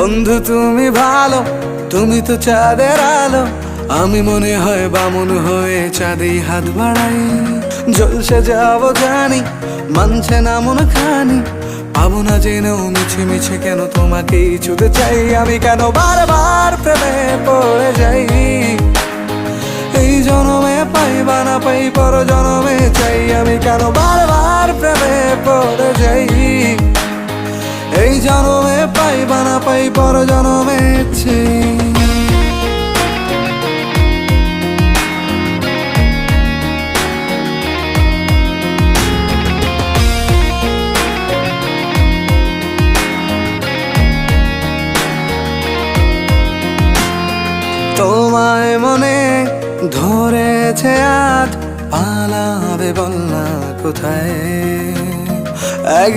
বন্ধু তুমি ভালো, তুমি তো চাঁদের আলো। আমি মনে হয় বামুন হয়ে চাঁদেই হাত বাড়াই। জলসে যাবো জানি, মানছে না মন খানি। পাবো না জেনেও মিছে মিছে কেন তোমাকেই ছুতে চাই। আমি কেন বারবার প্রেমে পড়ে যাই। এই জনমে পাই বা না পাই, পর জনমে চাই। আমি কেন বারবার প্রেমে পড়ে যাই। এই জনমে পাই বা না পাই, পর জনমে চাই। তোমায় মনে ধরেছে আজ, পালাবে বল না কোথায়। এক